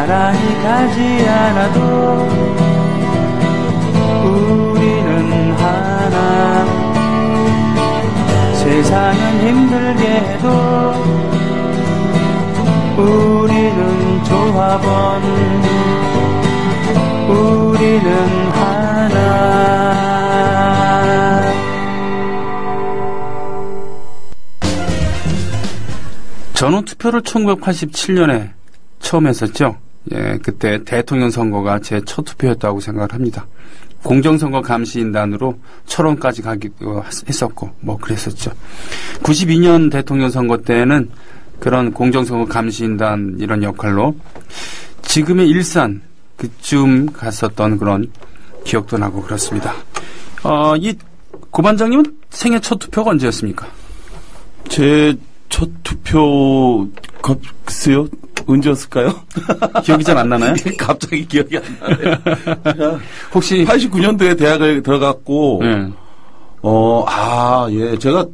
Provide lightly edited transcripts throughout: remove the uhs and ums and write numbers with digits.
나란히 가지 않아도 우리는 하나. 세상은 힘들게 해도 우리는 조합원. 우리는 하나. 전원투표를 1987년에 처음 했었죠. 예, 그때 대통령 선거가 제 첫 투표였다고 생각을 합니다. 공정선거 감시인단으로 철원까지 가기도 했었고 뭐 그랬었죠. 92년 대통령 선거 때는 그런 공정선거 감시인단 이런 역할로 지금의 일산 그쯤 갔었던 그런 기억도 나고 그렇습니다. 이 고반장님은 생애 첫 투표가 언제였습니까? 제 첫 투표 글쎄요. 언제였을까요? 기억이 잘 안 나나요? 갑자기 기억이 안 나네요. 혹시 89년도에 대학을 들어갔고 예. 제가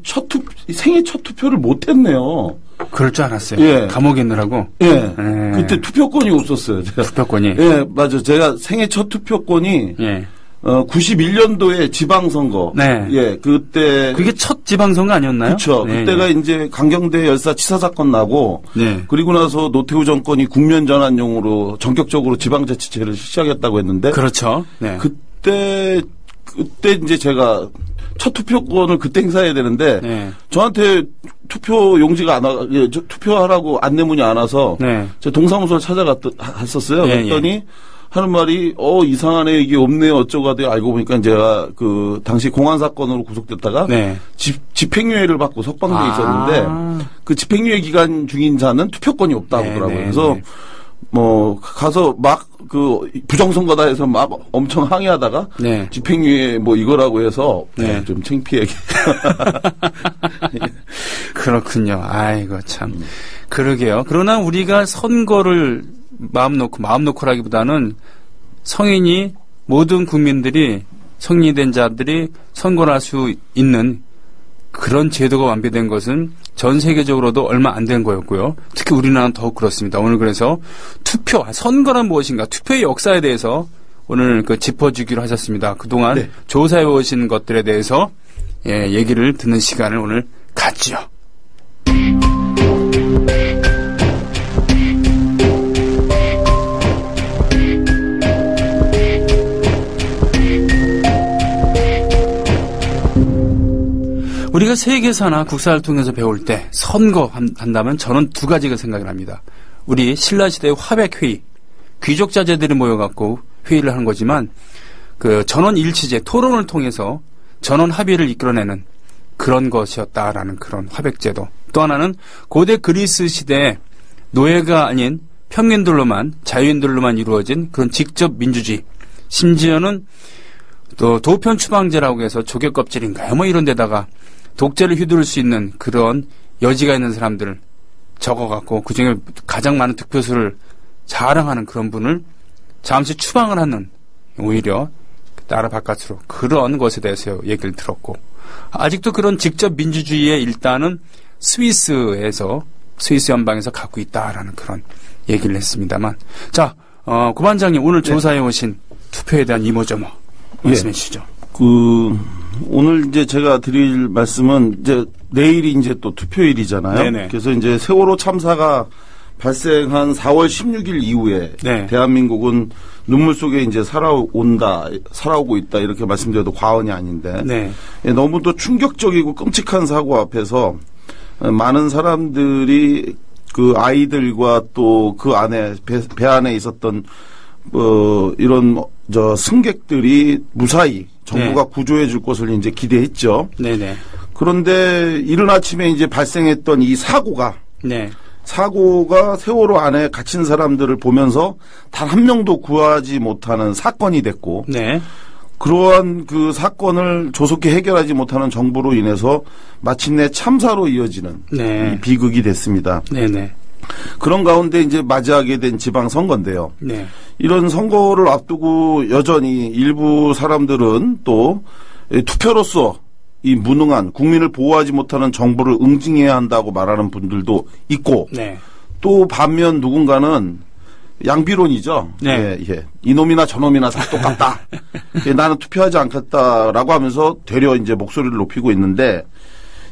생애 첫 투표를 못 했네요. 그럴 줄 알았어요. 예. 감옥에 있느라고. 예. 그때 투표권이 없었어요. 제가. 투표권이. 예, 맞아. 제가 생애 첫 투표권이 예. 91년도에 지방선거. 네. 예, 그때. 그게 첫 지방선거 아니었나요? 그렇죠. 네. 그때가 이제 강경대 열사 치사 사건 나고. 네. 그리고 나서 노태우 정권이 국면 전환용으로 전격적으로 지방자치제를 시작했다고 했는데. 그렇죠. 네. 그때 이제 제가 첫 투표권을 그때 행사해야 되는데. 네. 저한테 투표 용지가 투표하라고 안내문이 안 와서. 네. 제가 동사무소를 찾아갔었어요. 예, 그랬더니. 예. 하는 말이 이상하네 이게 없네요 어쩌고 하더니 알고 보니까 제가 그 당시 공안 사건으로 구속됐다가 네. 집행유예를 받고 석방돼 있었는데 그 집행유예 기간 중인 자는 투표권이 없다고 하더라고요. 그래서 뭐 가서 막 그 부정선거다 해서 막 엄청 항의하다가 네. 집행유예 뭐 이거라고 해서 네. 좀 창피하게. 그렇군요. 아이고 참. 그러게요. 그러나 우리가 선거를 마음 놓고라기보다는 성인이 모든 국민들이 성인이 된 자들이 선거를 할 수 있는 그런 제도가 완비된 것은 전 세계적으로도 얼마 안 된 거였고요. 특히 우리나라는 더욱 그렇습니다. 오늘 그래서 선거란 무엇인가, 투표의 역사에 대해서 오늘 짚어주기로 하셨습니다. 그동안 네. 조사해 오신 것들에 대해서 얘기를 듣는 시간을 오늘 갖지요. 우리가 세계사나 국사를 통해서 배울 때 선거 한다면 저는 두 가지가 생각이 납니다. 우리 신라시대의 화백회의, 귀족 자제들이 모여갖고 회의를 하는 거지만 그 전원일치제, 토론을 통해서 전원 합의를 이끌어내는 그런 것이었다라는 그런 화백제도. 또 하나는 고대 그리스 시대에 노예가 아닌 평민들로만, 자유인들로만 이루어진 그런 직접 민주주의. 심지어는 또 도편 추방제라고 해서 조개 껍질인가요? 뭐 이런 데다가 독재를 휘두를 수 있는 그런 여지가 있는 사람들을 적어갖고 그중에 가장 많은 득표수를 자랑하는 그런 분을 잠시 추방을 하는 오히려 나라 바깥으로 그런 것에 대해서 얘기를 들었고 아직도 그런 직접 민주주의에 일단은 스위스 연방에서 갖고 있다라는 그런 얘기를 했습니다만 자, 고반장님 오늘 네. 조사해 오신 투표에 대한 이모저모 말씀해 주시죠. 오늘 이제 제가 드릴 말씀은 이제 내일이 이제 또 투표일이잖아요. 네네. 그래서 이제 세월호 참사가 발생한 4월 16일 이후에 네. 대한민국은 눈물 속에 이제 살아오고 있다 이렇게 말씀드려도 과언이 아닌데 네. 너무도 충격적이고 끔찍한 사고 앞에서 많은 사람들이 그 아이들과 또 그 안에 배 안에 있었던 이런 승객들이 무사히 정부가 네. 구조해 줄 것을 이제 기대했죠. 네네. 그런데 이른 아침에 이제 발생했던 이 사고가 세월호 안에 갇힌 사람들을 보면서 단 한 명도 구하지 못하는 사건이 됐고 네. 그러한 그 사건을 조속히 해결하지 못하는 정부로 인해서 마침내 참사로 이어지는 네. 이 비극이 됐습니다. 네네. 그런 가운데 이제 맞이하게 된 지방선거인데요. 네. 이런 선거를 앞두고 여전히 일부 사람들은 또 투표로서 이 무능한 국민을 보호하지 못하는 정부를 응징해야 한다고 말하는 분들도 있고 네. 또 반면 누군가는 양비론이죠. 네. 예, 예. 이놈이나 저놈이나 다 똑같다. 예, 나는 투표하지 않겠다라고 하면서 되려 이제 목소리를 높이고 있는데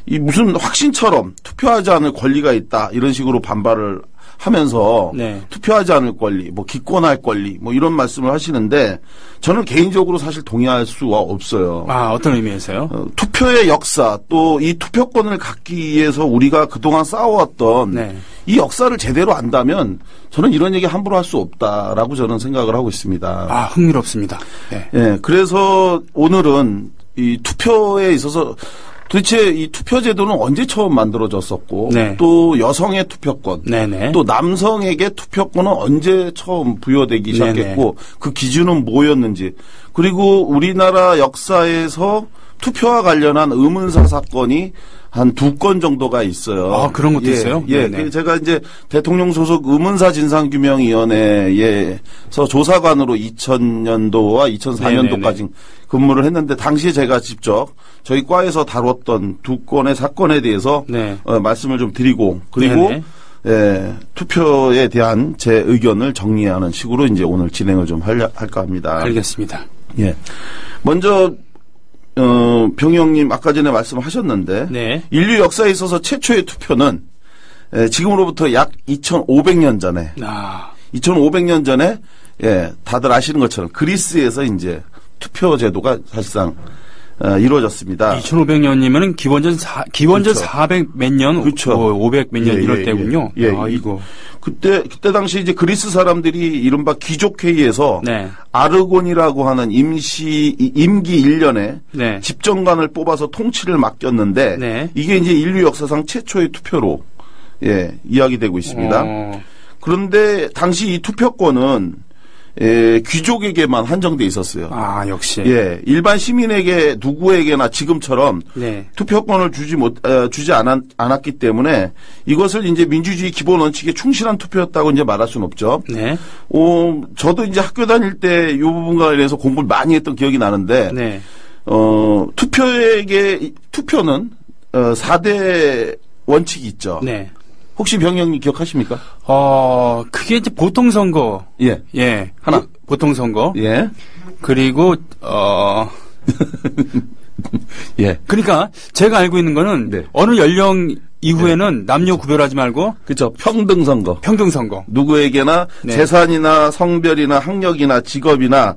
이 무슨 확신처럼 투표하지 않을 권리가 있다 이런 식으로 반발을 하면서 네. 투표하지 않을 권리, 뭐 기권할 권리, 뭐 이런 말씀을 하시는데 저는 개인적으로 사실 동의할 수가 없어요. 아, 어떤 의미에서요? 투표의 역사 또 이 투표권을 갖기 위해서 우리가 그동안 쌓아왔던 네. 이 역사를 제대로 안다면 저는 이런 얘기 함부로 할 수 없다라고 저는 생각을 하고 있습니다. 아, 흥미롭습니다. 네. 예, 그래서 오늘은 이 투표에 있어서 도대체 이 투표 제도는 언제 처음 만들어졌었고 네. 또 여성의 투표권 네네. 또 남성에게 투표권은 언제 처음 부여되기 시작했고 네네. 그 기준은 뭐였는지 그리고 우리나라 역사에서 투표와 관련한 의문사 사건이 한 2건 정도가 있어요. 아, 그런 것도 있어요? 예. 네네. 제가 이제 대통령 소속 의문사 진상규명위원회에서 조사관으로 2000년도와 2004년도까지 네네. 근무를 했는데 당시에 제가 직접 저희 과에서 다뤘던 2건의 사건에 대해서 네. 말씀을 좀 드리고 그리고 예, 투표에 대한 제 의견을 정리하는 식으로 이제 오늘 진행을 좀 할까 합니다. 알겠습니다. 예. 먼저 병영님 아까 전에 말씀하셨는데 네. 인류 역사에 있어서 최초의 투표는 지금으로부터 약 2,500년 전에 2,500년 전에 예, 다들 아시는 것처럼 그리스에서 이제 투표 제도가 사실상 이루어졌습니다. 2,500년이면은 기원전 그렇죠. 400 몇 년, 그렇죠. 500 몇 년 이럴 때군요. 예. 아, 이거. 그때 당시 이제 그리스 사람들이 이른바 귀족회의에서 네. 아르곤이라고 하는 임기 1년에 네. 집정관을 뽑아서 통치를 맡겼는데 네. 이게 이제 인류 역사상 최초의 투표로 예, 이야기되고 있습니다. 그런데 당시 이 투표권은 귀족에게만 한정돼 있었어요. 아, 역시. 예, 일반 시민에게 누구에게나 지금처럼 네. 투표권을 주지 않았기 때문에 이것을 이제 민주주의 기본 원칙에 충실한 투표였다고 이제 말할 수는 없죠. 네. 저도 이제 학교 다닐 때 이 부분과 관련해서 공부를 많이 했던 기억이 나는데, 네. 투표는 4대 원칙이 있죠. 네. 혹시 병영님 기억하십니까? 그게 이제 보통선거. 예. 예. 하나. 보통선거. 예. 그리고, 예. 그러니까 제가 알고 있는 거는 네. 어느 연령 이후에는 남녀 구별하지 말고. 그렇죠. 평등선거. 평등선거. 누구에게나 네. 재산이나 성별이나 학력이나 직업이나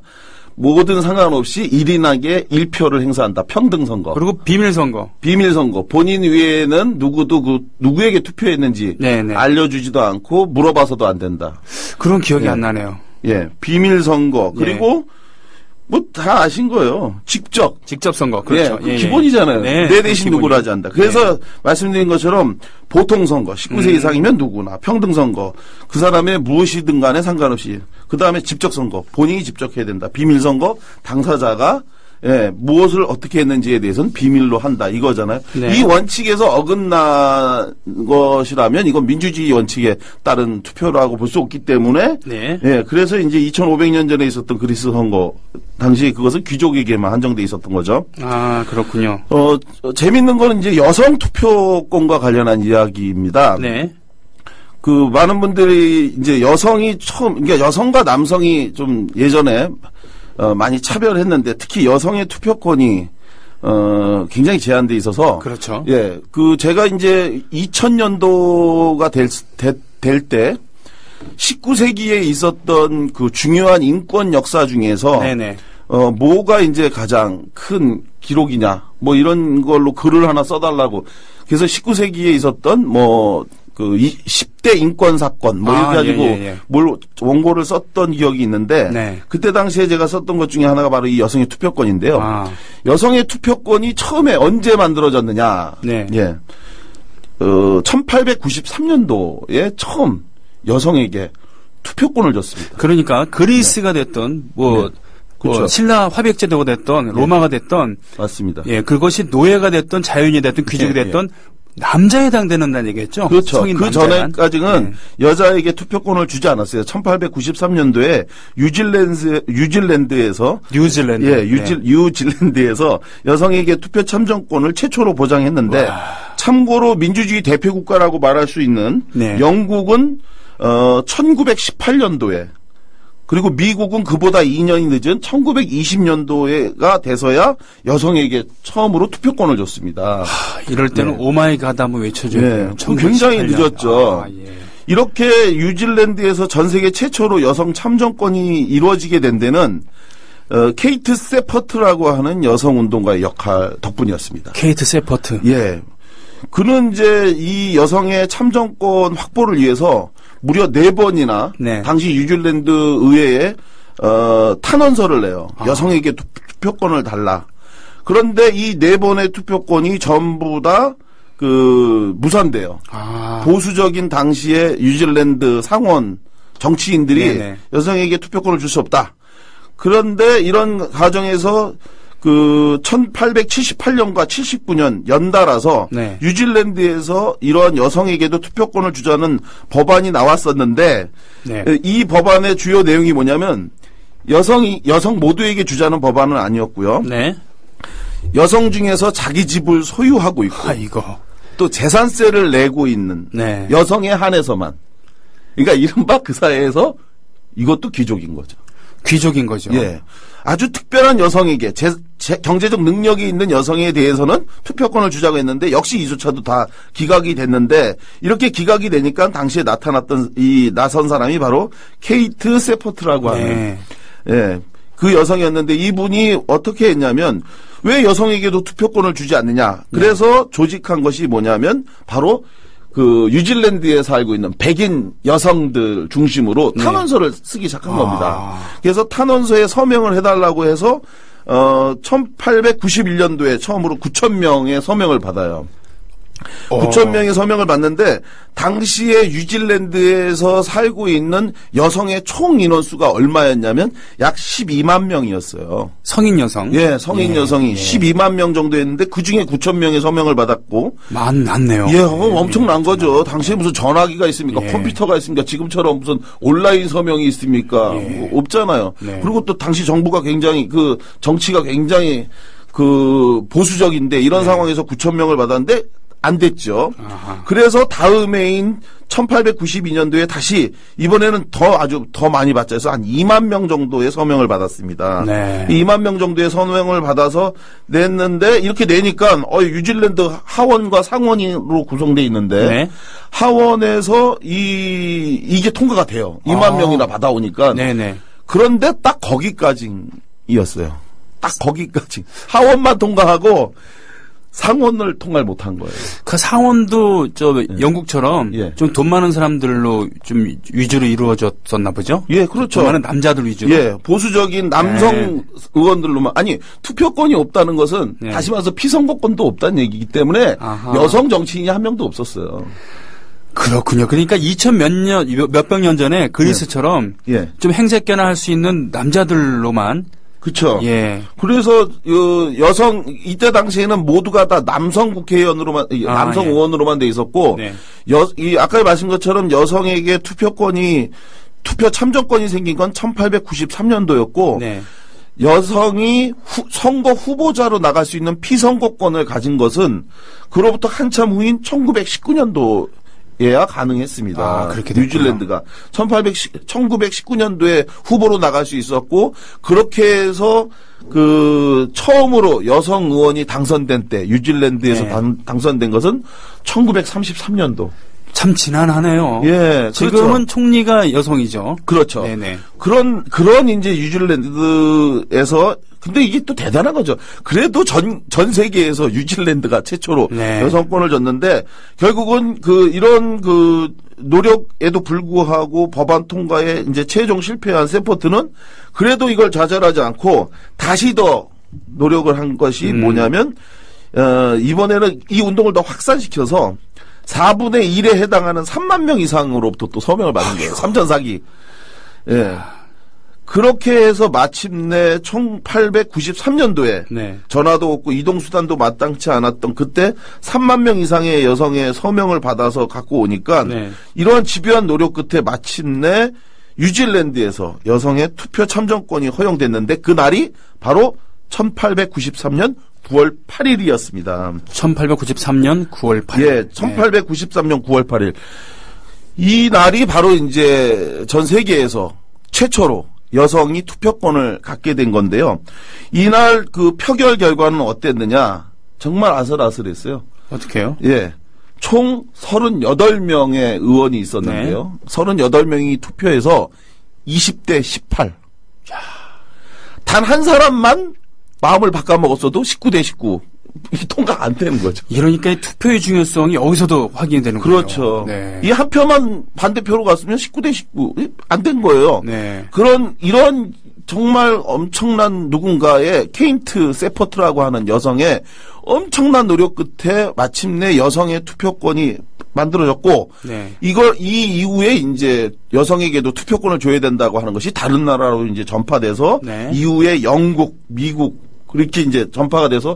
모든 상관없이 1인에게 1표를 행사한다. 평등선거. 그리고 비밀선거. 비밀선거. 본인 외에는 누구도 누구에게 투표했는지 네네. 알려주지도 않고 물어봐서도 안 된다. 그런 기억이 예. 안 나네요. 예. 비밀선거. 예. 그리고 뭐 다 아신 거예요. 직접 선거. 그렇죠. 예, 기본이잖아요. 네. 내 대신 누구를 하지 않는다. 그래서 말씀드린 것처럼 보통선거, 19세 이상이면 누구나, 평등선거, 그 사람의 무엇이든 간에 상관없이, 그 다음에 직접선거, 본인이 직접 해야 된다. 비밀선거, 당사자가 무엇을 어떻게 했는지에 대해서는 비밀로 한다. 이거잖아요. 네. 이 원칙에서 어긋난 것이라면 이건 민주주의 원칙에 따른 투표라고 볼 수 없기 때문에 네. 예, 그래서 이제 2,500년 전에 있었던 그리스 선거 당시 그것은 귀족에게만 한정돼 있었던 거죠. 아, 그렇군요. 재밌는 거는 이제 여성 투표권과 관련한 이야기입니다. 네. 그 많은 분들이 이제 여성이 그러니까 여성과 남성이 좀 예전에 많이 차별했는데 특히 여성의 투표권이 굉장히 제한돼 있어서 그렇죠. 예, 제가 이제 2000년도가 될 때 19세기에 있었던 그 중요한 인권 역사 중에서 네네. 뭐가 이제 가장 큰 기록이냐 뭐 이런 걸로 글을 하나 써달라고 그래서 19세기에 있었던 그 10대 인권 사건 뭐 이렇게 가지고 뭘 원고를 썼던 기억이 있는데 네. 그때 그때 당시에 제가 썼던 것 중에 하나가 바로 이 여성의 투표권인데요. 여성의 투표권이 처음에 언제 만들어졌느냐? 네. 예. 1893년도에 처음 여성에게 투표권을 줬습니다. 그러니까 그리스가 됐던 그렇죠. 신라 화백제도가 됐던 로마가 됐던 맞습니다. 예, 그것이 노예가 됐던 자연이 됐던 귀족이 됐던 남자에 해당되는 얘기겠죠. 그렇죠. 성인 그 전에까지는 여자에게 투표권을 주지 않았어요. 1893년도에 뉴질랜드에서 뉴질랜드에서 여성에게 투표 참정권을 최초로 보장했는데 참고로 민주주의 대표 국가라고 말할 수 있는 영국은 1918년도에 그리고 미국은 그보다 2년이 늦은 1920년도가 돼서야 여성에게 처음으로 투표권을 줬습니다. 이럴 때는 오마이갓 한번 외쳐줘야 돼요. 굉장히 늦었죠. 이렇게 뉴질랜드에서 전 세계 최초로 여성 참정권이 이루어지게 된 데는 케이트 세퍼트라고 하는 여성 운동가의 역할 덕분이었습니다. 케이트 세퍼트. 예. 그는 이제 이 여성의 참정권 확보를 위해서 무려 4번이나 당시 뉴질랜드 의회에 탄원서를 내요. 여성에게 투표권을 달라. 그런데 이 4번의 투표권이 전부 다 무산돼요. 보수적인 당시의 뉴질랜드 상원 정치인들이 여성에게 투표권을 줄 수 없다. 그런데 이런 과정에서 1878년과 79년 연달아서 뉴질랜드에서 이러한 여성에게도 투표권을 주자는 법안이 나왔었는데 이 법안의 주요 내용이 뭐냐면 여성 모두에게 주자는 법안은 아니었고요. 여성 중에서 자기 집을 소유하고 있고 또 재산세를 내고 있는 여성에 한해서만. 그러니까 이른바 그 사회에서 이것도 귀족인 거죠. 귀족인 거죠. 예. 아주 특별한 여성에게 경제적 능력이 있는 여성에 대해서는 투표권을 주자고 했는데 역시 이조차도 다 기각이 됐는데 이렇게 기각이 되니까 당시에 나타났던 이 나선 사람이 바로 케이트 세퍼트라고 하는 그 여성이었는데 이분이 어떻게 했냐면 왜 여성에게도 투표권을 주지 않느냐. 그래서 조직한 것이 뭐냐면 바로 뉴질랜드에 살고 있는 백인 여성들 중심으로 탄원서를 쓰기 시작한 겁니다. 그래서 탄원서에 서명을 해달라고 해서 1891년도에 처음으로 9,000명의 서명을 받아요. 9,000명의 서명을 받는데 당시에 뉴질랜드에서 살고 있는 여성의 총 인원수가 얼마였냐면 약 12만 명이었어요. 성인 여성? 예, 성인 여성이 12만 명 정도였는데 그중에 9,000명의 서명을 받았고 많네요. 예, 엄청난 거죠. 당시에 무슨 전화기가 있습니까? 컴퓨터가 있습니까? 지금처럼 무슨 온라인 서명이 있습니까? 없잖아요. 그리고 또 당시 정부가 굉장히 정치가 굉장히 보수적인데 이런 상황에서 9,000명을 받았는데 안 됐죠. 그래서 다음 해인 1892년도에 다시 이번에는 더 많이 받자 해서 한 2만 명 정도의 서명을 받았습니다. 2만 명 정도의 서명을 받아서 냈는데 이렇게 내니까 뉴질랜드 하원과 상원으로 구성돼 있는데 하원에서 이게 통과가 돼요. 2만 명이나 받아오니까. 그런데 딱 거기까지였어요. 딱 거기까지. 하원만 통과하고 상원을 통과를 못한 거예요. 그 상원도 영국처럼 좀 돈 많은 사람들로 좀 위주로 이루어졌었나 보죠? 예, 그렇죠. 돈 많은 남자들 위주로. 예, 보수적인 남성 의원들로만. 아니, 투표권이 없다는 것은 다시 말해서 피선거권도 없다는 얘기이기 때문에 여성 정치인이 한 명도 없었어요. 그렇군요. 그러니까 몇백 년 전에 그리스처럼 좀 행색계나 할 수 있는 남자들로만. 그렇죠. 그래서 여성 이때 당시에는 모두가 다 남성 국회의원으로만 남성 의원으로만 돼 있었고 아까 말씀 것처럼 여성에게 투표 참정권이 생긴 건 1893년도였고 여성이 선거 후보자로 나갈 수 있는 피선거권을 가진 것은 그로부터 한참 후인 1919년도 예야 가능했습니다. 뉴질랜드가 1919년도에 후보로 나갈 수 있었고 그렇게 해서 처음으로 여성 의원이 당선된 때 뉴질랜드에서 당선된 것은 1933년도. 참 지난하네요. 예, 지금은 그렇죠. 총리가 여성이죠. 그렇죠. 그런 이제 뉴질랜드에서 근데 이게 또 대단한 거죠. 그래도 전 세계에서 뉴질랜드가 최초로 여성권을 줬는데 결국은 이런 노력에도 불구하고 법안 통과에 이제 최종 실패한 세퍼트는 그래도 이걸 좌절하지 않고 다시 더 노력을 한 것이 뭐냐면 이번에는 이 운동을 더 확산시켜서 4분의 1에 해당하는 3만 명 이상으로부터 또 서명을 받은 거예요. 삼천사기. 예. 그렇게 해서 마침내 1893년도에 전화도 없고 이동수단도 마땅치 않았던 그때 3만 명 이상의 여성의 서명을 받아서 갖고 오니까 이러한 집요한 노력 끝에 마침내 뉴질랜드에서 여성의 투표 참정권이 허용됐는데 그 날이 바로 1893년 9월 8일이었습니다. 1893년 9월 8일. 예, 1893년 9월 8일. 이 날이 바로 이제 전 세계에서 최초로 여성이 투표권을 갖게 된 건데요. 이날 그 표결 결과는 어땠느냐? 정말 아슬아슬했어요. 어떻게요? 예. 총 38명의 의원이 있었는데요. 네. 38명이 투표해서 20대 18. 단 한 사람만 마음을 바꿔먹었어도 19대 19. 통과 안 되는 거죠. 이러니까 투표의 중요성이 여기서도 확인이 되는 거예요. 그렇죠. 네. 이 한 표만 반대표로 갔으면 19대 19 안 된 거예요. 네. 이런 정말 엄청난 누군가의 케인트 세퍼트라고 하는 여성의 엄청난 노력 끝에 마침내 여성의 투표권이 만들어졌고, 네. 이 이후에 이제 여성에게도 투표권을 줘야 된다고 하는 것이 다른 나라로 이제 전파돼서, 네. 이후에 영국, 미국, 그렇게 이제 전파가 돼서,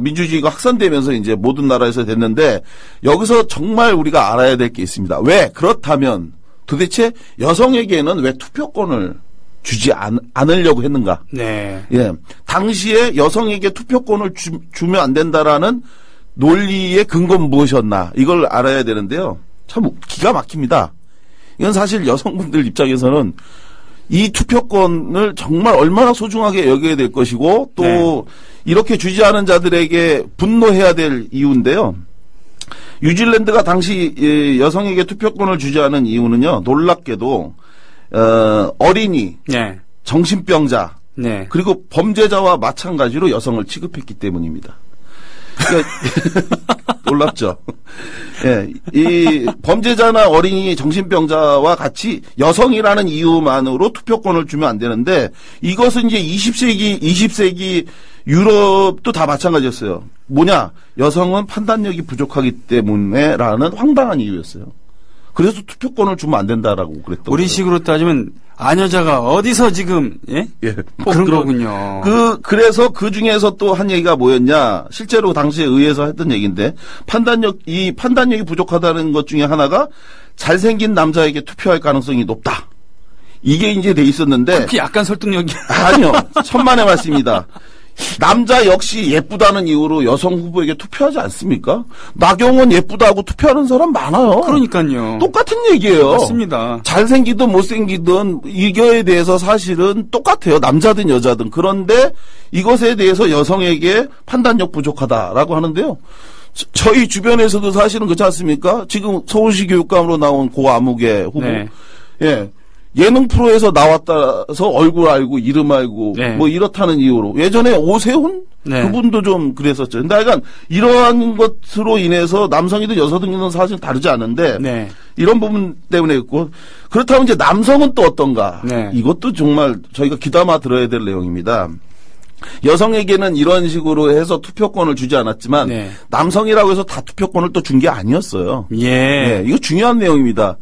민주주의가 확산되면서 이제 모든 나라에서 됐는데, 여기서 정말 우리가 알아야 될 게 있습니다. 왜? 그렇다면 도대체 여성에게는 왜 투표권을 주지 않으려고 했는가? 네. 예. 당시에 여성에게 투표권을 주면 안 된다라는 논리의 근거는 무엇이었나? 이걸 알아야 되는데요. 참 기가 막힙니다. 이건 사실 여성분들 입장에서는 이 투표권을 정말 얼마나 소중하게 여겨야 될 것이고 또 네. 이렇게 주지 않은 자들에게 분노해야 될 이유인데요. 뉴질랜드가 당시 여성에게 투표권을 주지 않은 이유는요. 놀랍게도 어린이, 네. 정신병자, 네. 그리고 범죄자와 마찬가지로 여성을 취급했기 때문입니다. 그러니까 놀랍죠. 예, 이 범죄자나 어린이, 정신병자와 같이 여성이라는 이유만으로 투표권을 주면 안 되는데 이것은 이제 20세기 유럽도 다 마찬가지였어요. 뭐냐? 여성은 판단력이 부족하기 때문에라는 황당한 이유였어요. 그래서 투표권을 주면 안 된다라고 그랬던 우리식으로 따지면 아녀자가 어디서 지금 예? 예. 그런 거군요. 그래서 그 중에서 또 한 얘기가 뭐였냐? 실제로 당시에 의회에서 했던 얘기인데 판단력이 부족하다는 것 중에 하나가 잘생긴 남자에게 투표할 가능성이 높다. 이게 이제 돼 있었는데 그렇게 약간 설득력이 아니요. 천만의 말씀입니다. 남자 역시 예쁘다는 이유로 여성 후보에게 투표하지 않습니까? 나경원 예쁘다고 투표하는 사람 많아요. 그러니까요. 똑같은 얘기예요. 맞습니다. 잘생기든 못생기든 이거에 대해서 사실은 똑같아요. 남자든 여자든. 그런데 이것에 대해서 여성에게 판단력 부족하다라고 하는데요. 저희 주변에서도 사실은 그렇지 않습니까? 지금 서울시 교육감으로 나온 고 아무개 후보. 네. 예. 예능 프로에서 나왔다서 얼굴 알고 이름 알고 네. 뭐 이렇다는 이유로 예전에 오세훈 네. 그분도 좀 그랬었죠. 근데 하여간 이러한 것으로 인해서 남성이든 여성이든 사실 다르지 않은데 네. 이런 부분 때문에 있고 그렇다면 이제 남성은 또 어떤가? 네. 이것도 정말 저희가 귀담아 들어야 될 내용입니다. 여성에게는 이런 식으로 해서 투표권을 주지 않았지만 네. 남성이라고 해서 다 투표권을 또 준 게 아니었어요. 예. 네, 이거 중요한 내용입니다.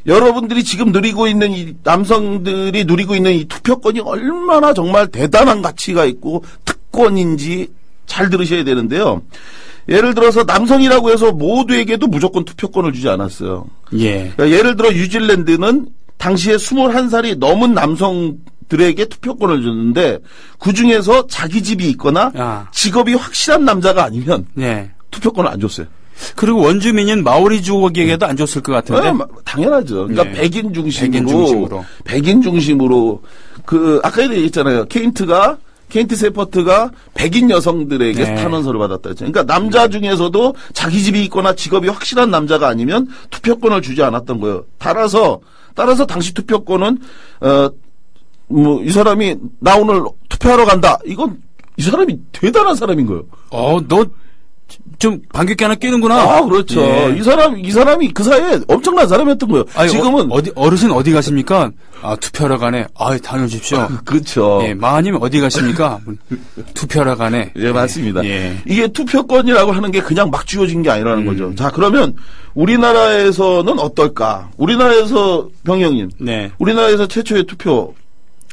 여러분들이 지금 누리고 있는 이 남성들이 누리고 있는 이 투표권이 얼마나 정말 대단한 가치가 있고 특권인지 잘 들으셔야 되는데요. 예를 들어서 남성이라고 해서 모두에게도 무조건 투표권을 주지 않았어요. 예. 그러니까 예를 들어 뉴질랜드는 당시에 21살이 넘은 남성들에게 투표권을 줬는데 그중에서 자기 집이 있거나 직업이 확실한 남자가 아니면 네. 투표권을 안 줬어요. 그리고 원주민인 마오리족에게도 안 줬을 것 같은데. 당연하죠. 그러니까 네. 백인 중심으로 아까 얘기했잖아요. 케인트 세퍼트가 백인 여성들에게 네. 탄원서를 받았다 했죠. 그러니까 남자 중에서도 자기 집이 있거나 직업이 확실한 남자가 아니면 투표권을 주지 않았던 거예요. 따라서 당시 투표권은 이 사람이 나 오늘 투표하러 간다. 이건 이 사람이 대단한 사람인 거예요. 너 좀 반격기 하나 끼는구나. 그렇죠. 예. 이 사람이 그 사이에 엄청난 사람이었던 거예요. 아니, 지금은 어르신 어디 가십니까? 투표하러 가네. 다녀오십시오. 그렇죠. 예, 마님 어디 가십니까? 투표하러 가네. 예, 맞습니다. 예. 이게 투표권이라고 하는 게 그냥 막 쥐어진 게 아니라는 거죠. 자, 그러면 우리나라에서는 어떨까? 우리나라에서 병영님. 네. 우리나라에서 최초의 투표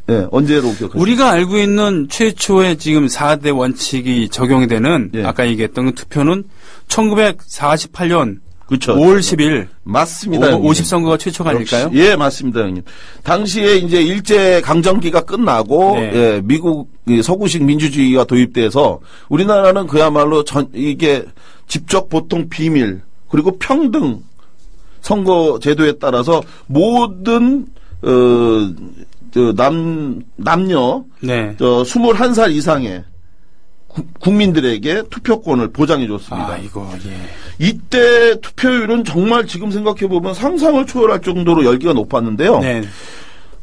네, 언제로 기억하세요? 우리가 알고 있는 최초의 지금 4대 원칙이 적용이 되는 예. 아까 얘기했던 그 투표는 1948년 그렇죠. 5월 10일 맞습니다. 50선거가 최초가 아닐까요? 예, 맞습니다, 형님. 당시에 이제 일제 강점기가 끝나고 네. 예, 미국 서구식 민주주의가 도입돼서 우리나라는 그야말로 이게 집적 보통 비밀 그리고 평등 선거 제도에 따라서 모든 남녀 네. 21살 이상의 국민들에게 투표권을 보장해 줬습니다. 아, 이거 예. 이때 투표율은 정말 지금 생각해 보면 상상을 초월할 정도로 열기가 높았는데요. 네.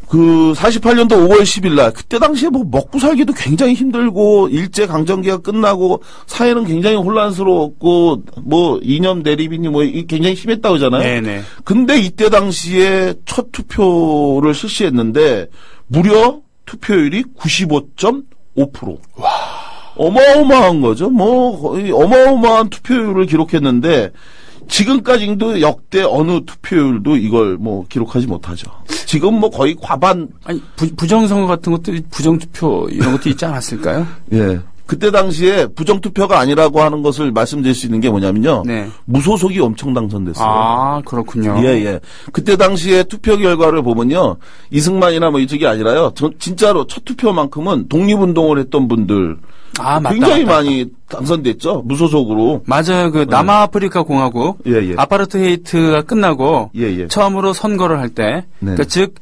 그 48년도 5월 10일 날 그때 당시에 뭐 먹고 살기도 굉장히 힘들고 일제 강점기가 끝나고 사회는 굉장히 혼란스러웠고 뭐 이념 대립이니 뭐 굉장히 심했다고 하잖아요. 네네. 근데 이때 당시에 첫 투표를 실시했는데 무려 투표율이 95.5%. 와. 어마어마한 거죠. 뭐 거의 어마어마한 투표율을 기록했는데 지금까지도 역대 어느 투표율도 이걸 뭐 기록하지 못하죠. 지금 뭐 거의 과반. 아니 부정선거 같은 것도 부정투표 이런 것도 있지 않았을까요? 예. 그때 당시에 부정투표가 아니라고 하는 것을 말씀드릴 수 있는 게 뭐냐면요. 네. 무소속이 엄청 당선됐어요. 아, 그렇군요. 예, 예. 그때 당시에 투표 결과를 보면요. 이승만이나 뭐 이쪽이 아니라요. 진짜로 첫 투표만큼은 독립운동을 했던 분들. 아, 맞다. 굉장히 많이 당선됐죠. 무소속으로. 맞아요. 그 남아프리카 공화국. 예, 예. 아파르트헤이트가 끝나고. 예, 예. 처음으로 선거를 할 때. 네. 그러니까 즉,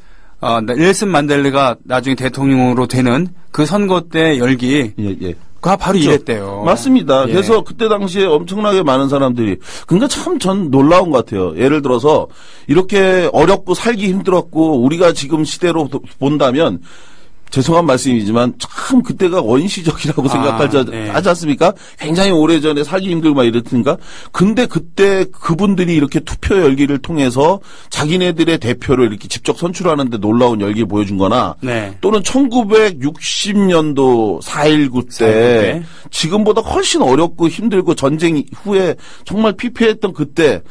넬슨 만델레가 나중에 대통령으로 되는 그 선거 때 열기. 예, 예. 가 바로 이랬대요. 맞습니다. 예. 그래서 그때 당시에 엄청나게 많은 사람들이 그러니까 참 전 놀라운 것 같아요. 예를 들어서 이렇게 어렵고 살기 힘들었고 우리가 지금 시대로 본다면 죄송한 말씀이지만 참 그때가 원시적이라고 하지 않습니까? 굉장히 오래전에 살기 힘들고 막 이랬으니까. 근데 그때 그분들이 이렇게 투표 열기를 통해서 자기네들의 대표를 이렇게 직접 선출하는데 놀라운 열기 보여준 거나 네. 또는 1960년도 4.19 때 지금보다 훨씬 어렵고 힘들고 전쟁 후에 정말 피폐했던 그때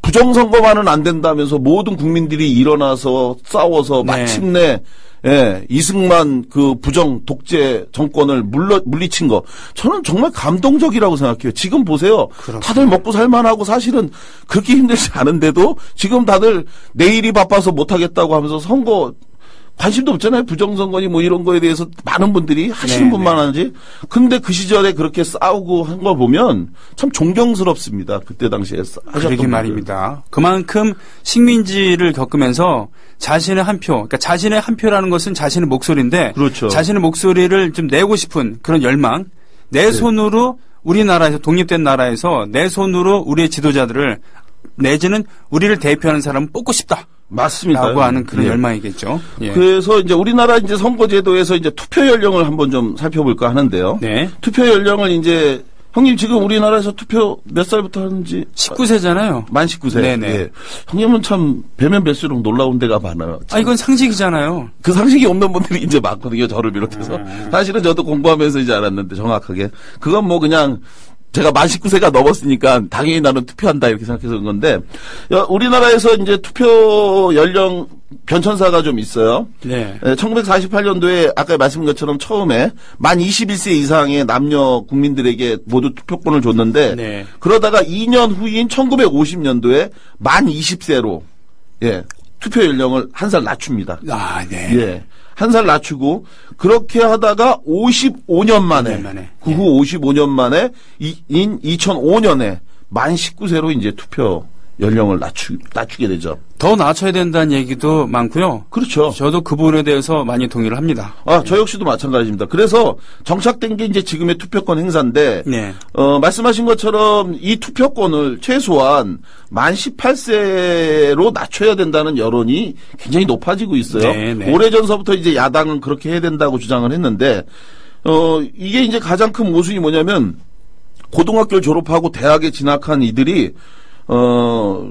부정선거만은 안 된다면서 모든 국민들이 일어나서 싸워서 마침내 예, 이승만 그 부정 독재 정권을 물리친 거 저는 정말 감동적이라고 생각해요. 지금 보세요. 그렇구나. 다들 먹고 살만하고 사실은 그렇게 힘들지 않은데도 지금 다들 내일이 바빠서 못하겠다고 하면서 선거 관심도 없잖아요. 부정선거니 뭐 이런 거에 대해서 많은 분들이 하시는 분만 하지. 근데 그 시절에 그렇게 싸우고 한 걸 보면 참 존경스럽습니다. 그때 당시에 하셨던 그러게 말입니다. 그만큼 식민지를 겪으면서 자신의 한 표, 그러니까 자신의 한 표라는 것은 자신의 목소리인데 그렇죠. 자신의 목소리를 좀 내고 싶은 그런 열망, 내 손으로 우리나라에서 독립된 나라에서 내 손으로 우리의 지도자들을 내지는 우리를 대표하는 사람을 뽑고 싶다. 맞습니다. 라고 하는 그런 열망이겠죠. 예. 그래서 이제 우리나라 이제 선거제도에서 이제 투표 연령을 한번 좀 살펴볼까 하는데요. 네. 투표 연령을 이제 형님 지금 우리나라에서 투표 몇 살부터 하는지 19세잖아요. 만 19세. 네네. 예. 형님은 참 뵈면 뵐수록 놀라운 데가 많아요. 아 이건 상식이잖아요. 그 상식이 없는 분들이 이제 많거든요. 저를 비롯해서. 사실은 저도 공부하면서 이제 알았는데 정확하게 그건 뭐 그냥 제가 만 19세가 넘었으니까 당연히 나는 투표한다 이렇게 생각해서 그런 건데 우리나라에서 이제 투표 연령 변천사가 좀 있어요. 네. 1948년도에 아까 말씀드린 것처럼 처음에 만 21세 이상의 남녀 국민들에게 모두 투표권을 줬는데 그러다가 2년 후인 1950년도에 만 20세로 투표 연령을 한 살 낮춥니다. 아, 네. 예. 한 살 낮추고 그렇게 하다가 55년 만에 그 후 55년 만에 2005년에 만 19세로 이제 투표 연령을 낮추게 되죠. 더 낮춰야 된다는 얘기도 많고요. 그렇죠. 저도 그 부분에 대해서 많이 동의를 합니다. 저 역시도 마찬가지입니다. 그래서 정착된 게 이제 지금의 투표권 행사인데, 말씀하신 것처럼 이 투표권을 최소한 만 18세로 낮춰야 된다는 여론이 굉장히 높아지고 있어요. 오래전서부터 이제 야당은 그렇게 해야 된다고 주장을 했는데, 이게 이제 가장 큰 모순이 뭐냐면, 고등학교를 졸업하고 대학에 진학한 이들이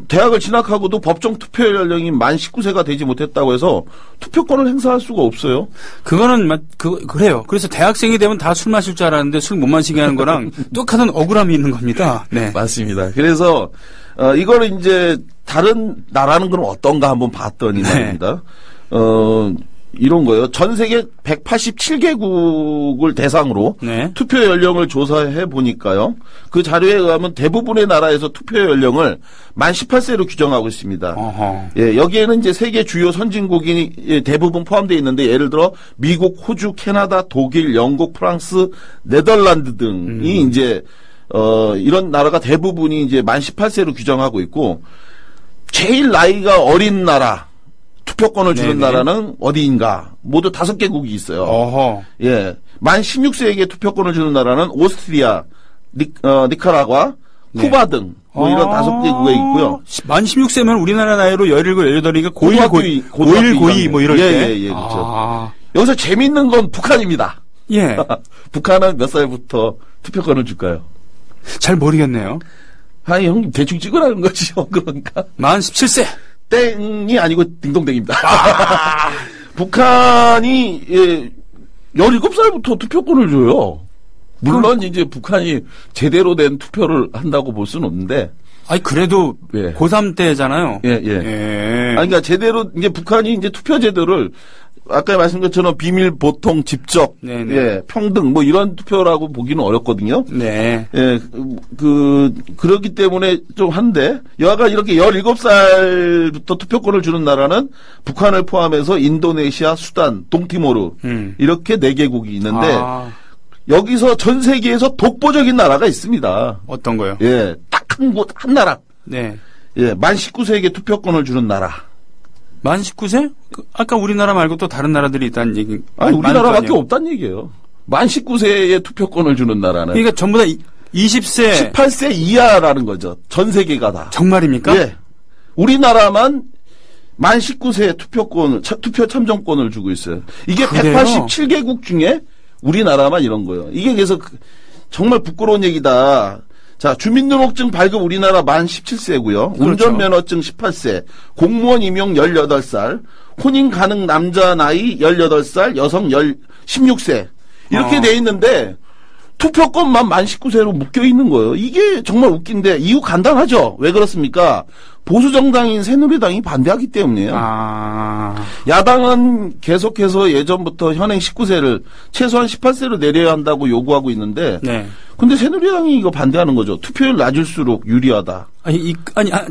대학을 진학하고도 법정 투표 연령이 만 19세가 되지 못했다고 해서 투표권을 행사할 수가 없어요. 그거는 그래요. 그래서 대학생이 되면 다 술 마실 줄 알았는데 술 못 마시게 하는 거랑 똑같은 억울함이 있는 겁니다. 네. 맞습니다. 그래서 이거를 이제 다른 나라는 그럼 어떤가 한번 봤더니 말입니다. 이런 거예요. 전 세계 187개국을 대상으로 투표 연령을 조사해 보니까요. 그 자료에 의하면 대부분의 나라에서 투표 연령을 만 18세로 규정하고 있습니다. 예, 여기에는 이제 세계 주요 선진국이 대부분 포함되어 있는데 예를 들어 미국, 호주, 캐나다, 독일, 영국, 프랑스, 네덜란드 등이 이제 이런 나라가 대부분이 이제 만 18세로 규정하고 있고 제일 나이가 어린 나라, 투표권을 주는 나라는 어디인가? 모두 5개국이 있어요. 어허. 예. 만 16세에게 투표권을 주는 나라는 오스트리아, 니카라과, 쿠바 등, 뭐 이런 5개국에 있고요. 만 16세면 우리나라 나이로 17, 18이니까 고1, 고2 뭐 이럴 때. 예, 그렇죠. 여기서 재밌는 건 북한입니다. 예. 북한은 몇 살부터 투표권을 줄까요? 잘 모르겠네요. 아니, 형님, 대충 찍으라는 거죠, 그러니까. 만 17세. 땡이 아니고 딩동댕입니다. 북한이, 17살부터 투표권을 줘요. 물론 이제 북한이 제대로 된 투표를 한다고 볼 수는 없는데. 아니, 그래도 고3 때잖아요. 예. 아니, 그러니까 제대로, 이제 북한이 이제 투표 제도를 아까 말씀드린 것처럼 비밀, 보통, 직접, 평등, 뭐 이런 투표라고 보기는 어렵거든요. 네. 예, 그렇기 때문에 좀 한데, 여하간 이렇게 17살부터 투표권을 주는 나라는 북한을 포함해서 인도네시아, 수단, 동티모르, 이렇게 4개국이 있는데, 여기서 전 세계에서 독보적인 나라가 있습니다. 어떤 거요? 예, 딱 한 나라. 네. 예, 만 19세에게 투표권을 주는 나라. 만 19세? 아까 우리나라 말고 또 다른 나라들이 있다는 얘기. 아니, 우리나라밖에 없다는 얘기예요. 만 19세에 투표권을 주는 나라는. 그러니까 전부 다 20세. 18세 이하라는 거죠. 전 세계가 다. 정말입니까? 예. 우리나라만 만 19세에 투표 참정권을 주고 있어요. 이게 그래요? 187개국 중에 우리나라만 이런 거예요. 이게 그래서 정말 부끄러운 얘기다. 자, 주민등록증 발급 우리나라 만 17세고요. 그렇죠. 운전면허증 18세, 공무원 임용 18살, 혼인 가능 남자 나이 18살, 여성 16세. 이렇게 돼 있는데 투표권만 만 19세로 묶여 있는 거예요. 이게 정말 웃긴데 이유 간단하죠. 왜 그렇습니까? 보수 정당인 새누리당이 반대하기 때문이에요. 야당은 계속해서 예전부터 현행 19세를 최소한 18세로 내려야 한다고 요구하고 있는데 근데 새누리당이 이거 반대하는 거죠. 투표율 낮을수록 유리하다.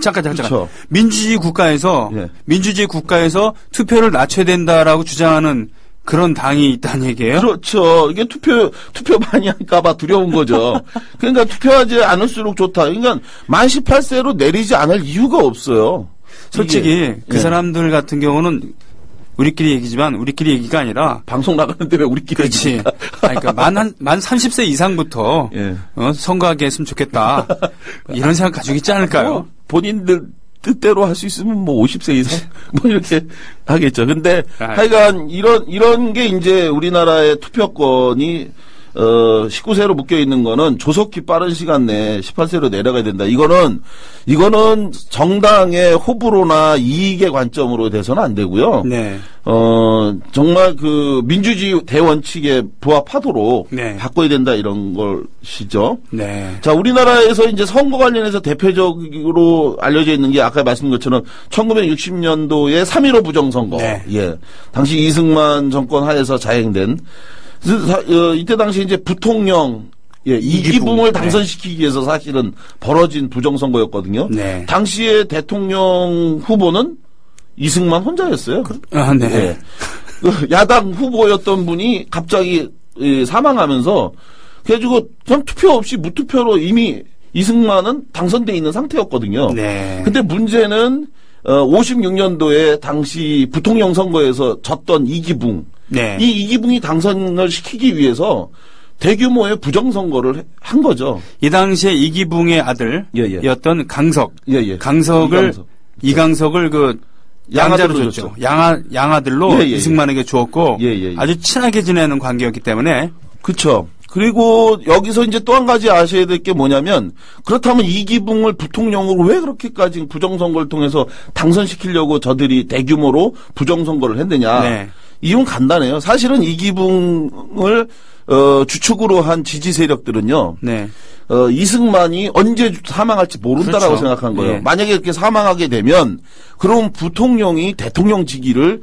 잠깐. 그렇죠. 민주주의 국가에서 투표를 낮춰야 된다라고 주장하는 그런 당이 있다는 얘기예요? 그렇죠. 이게 투표 많이 할까봐 두려운 거죠. 그러니까 투표하지 않을수록 좋다. 그러니까 만 18세로 내리지 않을 이유가 없어요. 솔직히 그 사람들 같은 경우는 우리끼리 얘기지만 우리끼리 얘기가 아니라 방송 나가는데 왜 우리끼리 그렇지. 그러니까 만 30세 이상부터 선거하게 했으면 좋겠다. 이런 생각 가지고 있지 않을까요? 본인들 뜻대로 할 수 있으면 뭐 50세 이상 뭐 이렇게 하겠죠. 근데 하여간 이런 게 이제 우리나라의 투표권이 19세로 묶여 있는 거는 조속히 빠른 시간 내에 18세로 내려가야 된다. 이거는 정당의 호불호나 이익의 관점으로 돼서는 안 되고요. 정말 그 민주주의 대원칙에 부합하도록 바꿔야 된다 이런 것이죠. 자, 우리나라에서 이제 선거 관련해서 대표적으로 알려져 있는 게 아까 말씀드린 것처럼 1960년도에 3.15 부정선거. 당시 이승만 정권 하에서 자행된 이때 당시 이제 부통령 이기붕을 당선시키기 위해서 사실은 벌어진 부정선거였거든요. 당시에 대통령 후보는 이승만 혼자였어요. 야당 후보였던 분이 갑자기 사망하면서 그래가지고 그냥 투표 없이 무투표로 이미 이승만은 당선돼 있는 상태였거든요. 근데 문제는 56년도에 당시 부통령 선거에서 졌던 이기붕. 이 이기붕이 당선을 시키기 위해서 대규모의 부정선거를 한 거죠. 이 당시에 이기붕의 아들이었던 강석. 이강석을 그 양자로 줬죠. 양아들로 이승만에게 주었고 아주 친하게 지내는 관계였기 때문에. 그렇죠. 그리고 여기서 이제 또 한 가지 아셔야 될 게 뭐냐면 그렇다면 이기붕을 부통령으로 왜 그렇게까지 부정선거를 통해서 당선시키려고 저들이 대규모로 부정선거를 했느냐. 이유는 간단해요. 사실은 이기붕을 주축으로 한 지지 세력들은요. 이승만이 언제 사망할지 모른다라고 생각한 거예요. 만약에 이렇게 사망하게 되면 그럼 부통령이 대통령직위를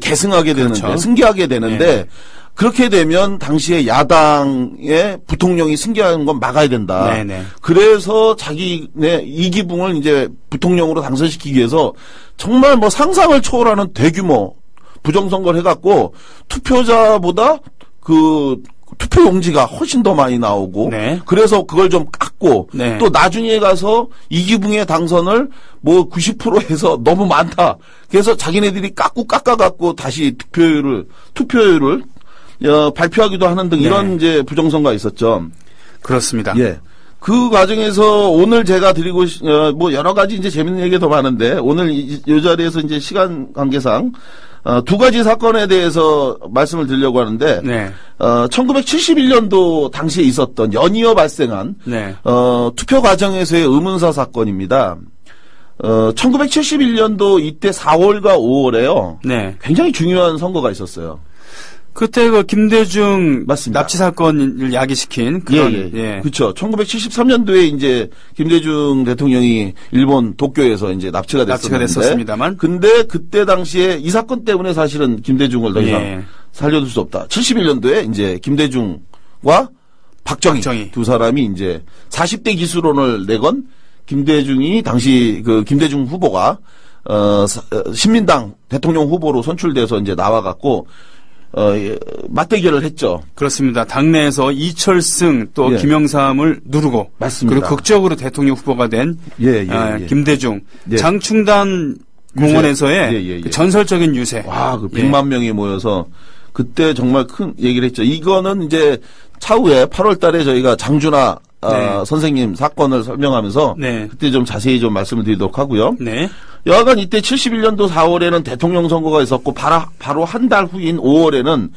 계승하게 되는데 승계하게 되는데 그렇게 되면 당시에 야당의 부통령이 승계하는 건 막아야 된다. 그래서 자기네 이기붕을 이제 부통령으로 당선시키기 위해서 정말 뭐 상상을 초월하는 대규모 부정선거를 해갖고 투표자보다 그 투표용지가 훨씬 더 많이 나오고 그래서 그걸 좀 찾고 네. 또 나중에 가서 이기붕의 당선을 뭐 90%에서 너무 많다. 그래서 자기네들이 깎아갖고 다시 투표율을 발표하기도 하는 등 이런 이제 부정선거가 있었죠. 그렇습니다. 예. 그 과정에서 오늘 제가 드리고 뭐 여러 가지 이제 재밌는 얘기가 더 많은데 오늘 이 자리에서 이제 시간 관계상 두 가지 사건에 대해서 말씀을 드리려고 하는데 네. 1971년도 당시에 있었던 연이어 발생한 네. 투표 과정에서의 의문사 사건입니다. 1971년도 이때 4월과 5월에요. 네. 굉장히 중요한 선거가 있었어요. 그때 그 김대중 맞습니다. 납치 사건을 야기시킨 그런 예. 그렇죠. 1973년도에 이제 김대중 대통령이 일본 도쿄에서 이제 납치가 됐었습니다만. 근데 그때 당시에 이 사건 때문에 사실은 김대중을 더 이상 살려둘 수 없다. 71년도에 이제 김대중과 박정희 두 사람이 이제 40대 기수론을 내건 김대중이 당시 그 김대중 후보가 신민당 대통령 후보로 선출돼서 이제 나와갖고 맞대결을 했죠. 그렇습니다. 당내에서 이철승 또 김영삼을 누르고 맞습니다. 그리고 극적으로 대통령 후보가 된 김대중 장충단 공원에서의 그 전설적인 유세. 와, 그 100만 명이 모여서 그때 정말 큰 얘기를 했죠. 이거는 이제 차후에 8월 달에 저희가 장준하 선생님 사건을 설명하면서 그때 좀 자세히 좀 말씀을 드리도록 하고요. 네. 여하간 이때 71년도 4월에는 대통령 선거가 있었고 바로 한 달 후인 5월에는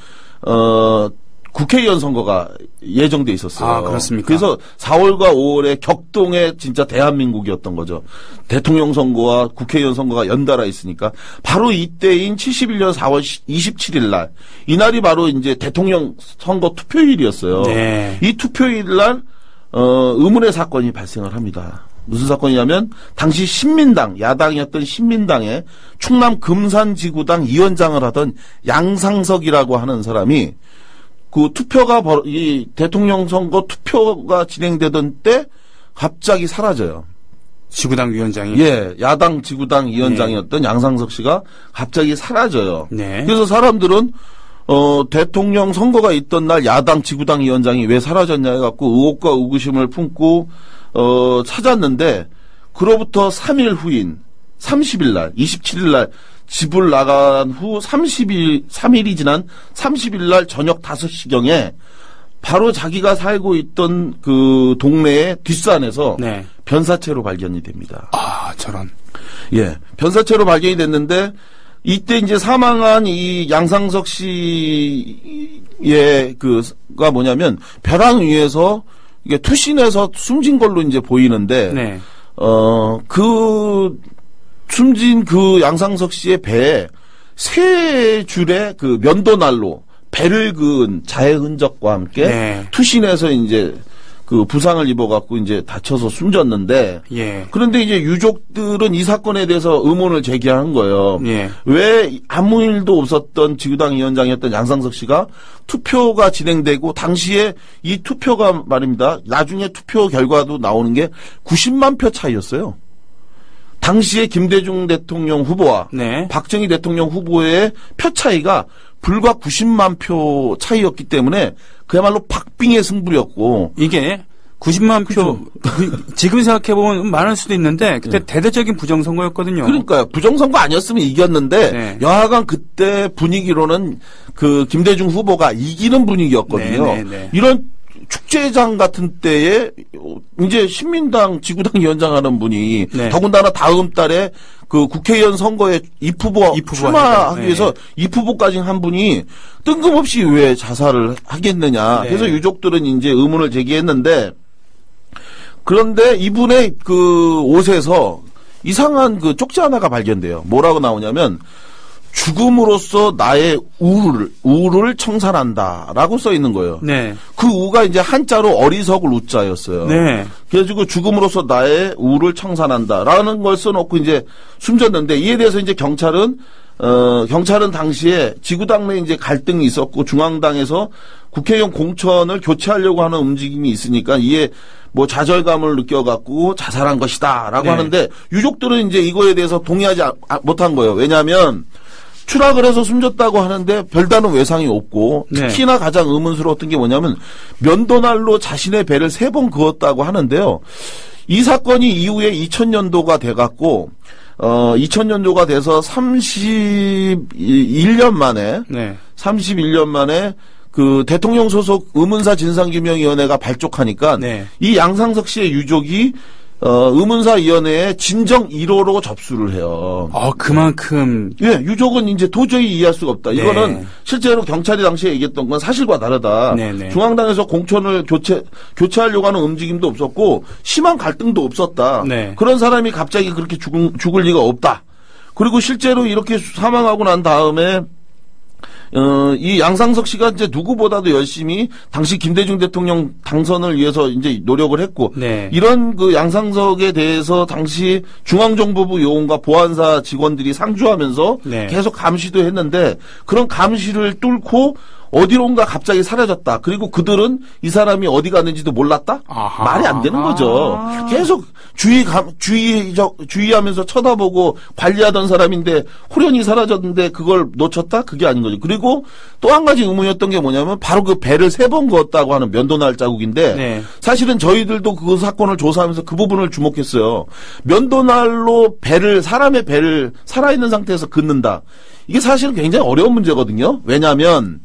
국회의원 선거가 예정돼 있었어요. 아, 그렇습니까? 그래서 4월과 5월에 격동의 진짜 대한민국이었던 거죠. 대통령 선거와 국회의원 선거가 연달아 있으니까 바로 이때인 71년 4월 27일 날 이날이 바로 이제 대통령 선거 투표일이었어요. 네. 이 투표일 날 의문의 사건이 발생을 합니다. 무슨 사건이냐면 당시 신민당 야당이었던 신민당의 충남 금산지구당 위원장을 하던 양상석이라고 하는 사람이 그 이 대통령 선거 투표가 진행되던 때 갑자기 사라져요. 지구당 위원장이? 예, 야당 지구당 위원장이었던 양상석 씨가 갑자기 사라져요. 네. 그래서 사람들은 대통령 선거가 있던 날 야당 지구당 위원장이 왜 사라졌냐 해갖고 의혹과 의구심을 품고 찾았는데 그로부터 3일 후인 30일 날 27일 날 집을 나간 후 3일이 지난 30일 날 저녁 5시경에 바로 자기가 살고 있던 그 동네의 뒷산에서 변사체로 발견이 됩니다. 아, 저런. 예. 변사체로 발견이 됐는데 이때 이제 사망한 이 양상석 씨의 그가 뭐냐면 벼랑 위에서 이게 투신해서 숨진 걸로 이제 보이는데 그 숨진 그 양상석 씨의 배에 세 줄의 그 면도날로 배를 그은 자해 흔적과 함께 투신해서 이제 그 부상을 입어갖고 이제 다쳐서 숨졌는데 그런데 이제 유족들은 이 사건에 대해서 의문을 제기한 거예요. 왜 아무 일도 없었던 지구당 위원장이었던 양상석 씨가 투표가 진행되고 당시에 이 투표가 말입니다. 나중에 투표 결과도 나오는 게 90만 표 차이였어요. 당시에 김대중 대통령 후보와 박정희 대통령 후보의 표 차이가 불과 90만 표 차이였기 때문에 그야말로 박빙의 승부였고 이게 90만 표 지금 생각해보면 많을 수도 있는데 그때 대대적인 부정선거였거든요. 그러니까요. 부정선거 아니었으면 이겼는데 여하간 그때 분위기로는 그 김대중 후보가 이기는 분위기였거든요. 이런 축제장 같은 때에 이제 신민당 지구당 위원장 하는 분이 더군다나 다음 달에 그 국회의원 선거에 입후보 출마하기 위해서 입후보까지 한 분이 뜬금없이 왜 자살을 하겠느냐. 그래서 유족들은 이제 의문을 제기했는데 그런데 이분의 그 옷에서 이상한 그 쪽지 하나가 발견돼요. 뭐라고 나오냐면 죽음으로써 나의 우를 청산한다라고 써 있는 거예요. 그 우가 이제 한자로 어리석을 우자였어요. 그래가지고 죽음으로써 나의 우를 청산한다라는 걸 써놓고 이제 숨졌는데 이에 대해서 이제 경찰은 당시에 지구당 내 이제 갈등이 있었고 중앙당에서 국회의원 공천을 교체하려고 하는 움직임이 있으니까 이에 뭐 좌절감을 느껴갖고 자살한 것이다라고 하는데 유족들은 이제 이거에 대해서 동의하지 못한 거예요. 왜냐하면 추락을 해서 숨졌다고 하는데 별다른 외상이 없고 특히나 가장 의문스러웠던 게 뭐냐면 면도날로 자신의 배를 3번 그었다고 하는데요. 이 사건이 이후에 2000년도가 돼갖고 2000년도가 돼서 31년 만에 그 대통령 소속 의문사 진상규명위원회가 발족하니까 이 양상석 씨의 유족이 의문사위원회에 진정 1호로 접수를 해요. 그만큼. 예, 유족은 이제 도저히 이해할 수가 없다. 이거는 실제로 경찰이 당시에 얘기했던 건 사실과 다르다. 중앙당에서 공천을 교체하려고 하는 움직임도 없었고, 심한 갈등도 없었다. 그런 사람이 갑자기 그렇게 죽을 리가 없다. 그리고 실제로 이렇게 사망하고 난 다음에 이 양상석 씨가 이제 누구보다도 열심히 당시 김대중 대통령 당선을 위해서 이제 노력을 했고 이런 그 양상석에 대해서 당시 중앙정보부 요원과 보안사 직원들이 상주하면서 계속 감시도 했는데 그런 감시를 뚫고 어디론가 갑자기 사라졌다. 그리고 그들은 이 사람이 어디 갔는지도 몰랐다? 말이 안 되는 거죠. 계속 주의하면서 쳐다보고 관리하던 사람인데 호련히 사라졌는데 그걸 놓쳤다? 그게 아닌 거죠. 그리고 또 한 가지 의문이었던 게 뭐냐면 바로 그 배를 3번 그었다고 하는 면도날 자국인데 사실은 저희들도 그 사건을 조사하면서 그 부분을 주목했어요. 면도날로 사람의 배를 살아있는 상태에서 긋는다. 이게 사실은 굉장히 어려운 문제거든요. 왜냐하면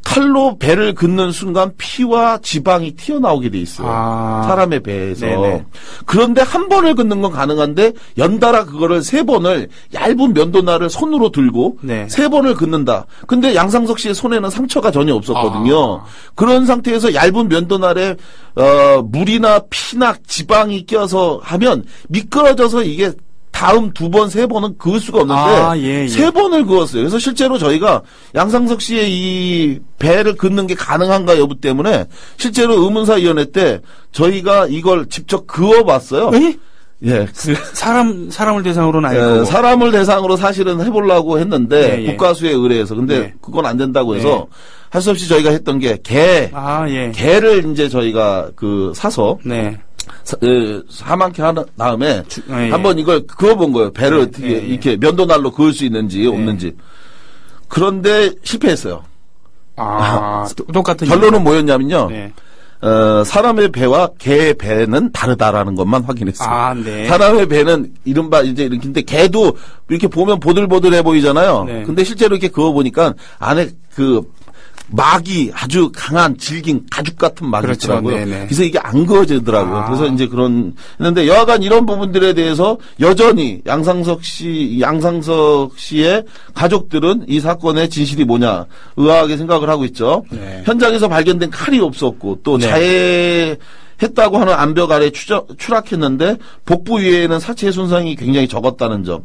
칼로 배를 긋는 순간 피와 지방이 튀어나오게 돼 있어요. 사람의 배에서. 그런데 한 번을 긋는 건 가능한데 연달아 그거를 3번을 얇은 면도날을 손으로 들고 3번을 긋는다. 근데 양상석 씨의 손에는 상처가 전혀 없었거든요. 그런 상태에서 얇은 면도날에 물이나 피나 지방이 껴서 하면 미끄러져서 이게 다음 2번, 3번은 그을 수가 없는데 3번을 그었어요. 그래서 실제로 저희가 양상석 씨의 이 배를 긋는 게 가능한가 여부 때문에 실제로 의문사위원회 때 저희가 이걸 직접 그어봤어요. 예. 사람을 대상으로는 아니고. 사람을 대상으로 사실은 해보려고 했는데 국가수에 의뢰해서 근데 그건 안 된다고 해서 할 수 없이 저희가 했던 게 개를 이제 저희가 사서 사망케 한 다음에 한번 이걸 그어본 거예요. 배를 어떻게 이렇게 면도날로 그을 수 있는지 없는지. 그런데 실패했어요. 똑같은 결론은 뭐였냐면요. 사람의 배와 개의 배는 다르다라는 것만 확인했어요. 사람의 배는 이른바 이제 이렇게 개도 이렇게 보면 보들보들해 보이잖아요. 근데 실제로 이렇게 그어보니까 안에 막이 아주 강한 질긴 가죽 같은 막이 있더라고요. 그래서 이게 안 그어지더라고요. 그래서 이제 했는데 여하간 이런 부분들에 대해서 여전히 양상석 씨의 가족들은 이 사건의 진실이 뭐냐 의아하게 생각을 하고 있죠. 현장에서 발견된 칼이 없었고 또 했다고 하는 암벽 아래 추락했는데 복부 위에는 사체 손상이 굉장히 적었다는 점.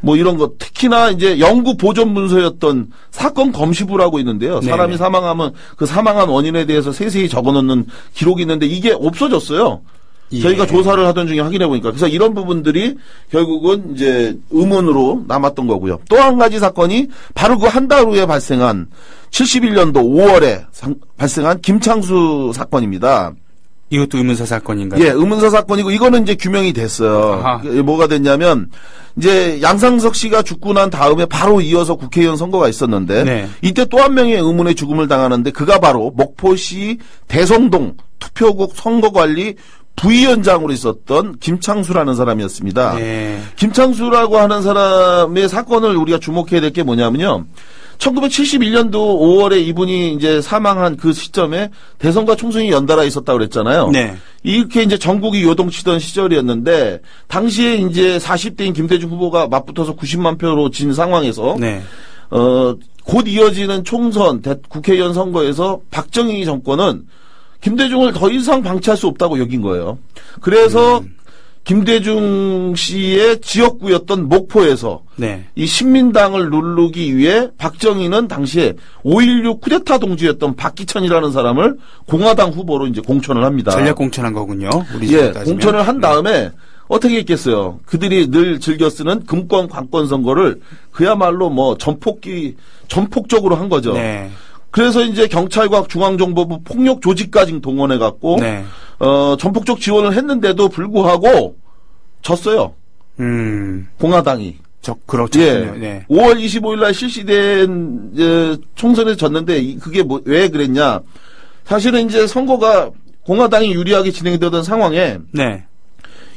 뭐 이런 것. 특히나 이제 연구 보존 문서였던 사건 검시부라고 있는데요. 사람이 사망하면 그 사망한 원인에 대해서 세세히 적어놓는 기록이 있는데 이게 없어졌어요. 저희가 조사를 하던 중에 확인해 보니까. 그래서 이런 부분들이 결국은 이제 의문으로 남았던 거고요. 또 한 가지 사건이 바로 그 한 달 후에 발생한 71년도 5월에 발생한 김창수 사건입니다. 이것도 의문사 사건인가요? 예, 의문사 사건이고 이거는 이제 규명이 됐어요. 뭐가 됐냐면 이제 양상석 씨가 죽고 난 다음에 바로 이어서 국회의원 선거가 있었는데 이때 또 한 명의 의문의 죽음을 당하는데 그가 바로 목포시 대성동 투표국 선거관리 부위원장으로 있었던 김창수라는 사람이었습니다. 김창수라고 하는 사람의 사건을 우리가 주목해야 될 게 뭐냐면요. 1971년도 5월에 이분이 이제 사망한 그 시점에 대선과 총선이 연달아 있었다고 그랬잖아요. 이렇게 이제 전국이 요동치던 시절이었는데 당시에 이제 40대인 김대중 후보가 맞붙어서 90만 표로 진 상황에서 곧 이어지는 총선 국회의원 선거에서 박정희 정권은 김대중을 더 이상 방치할 수 없다고 여긴 거예요. 그래서 김대중 씨의 지역구였던 목포에서 이 신민당을 누르기 위해 박정희는 당시에 5.16 쿠데타 동지였던 박기천이라는 사람을 공화당 후보로 이제 공천을 합니다. 전략 공천한 거군요. 공천을 한 다음에 어떻게 했겠어요? 그들이 늘 즐겨 쓰는 금권 관권 선거를 그야말로 뭐 전폭적으로 한 거죠. 그래서 이제 경찰과 중앙정보부 폭력 조직까지 동원해 갖고 전폭적 지원을 했는데도 불구하고 졌어요. 공화당이. 그렇죠. 예. 네. 5월 25일 날 실시된 총선에서 졌는데 그게 왜 그랬냐? 사실은 이제 선거가 공화당이 유리하게 진행되던 상황에 네.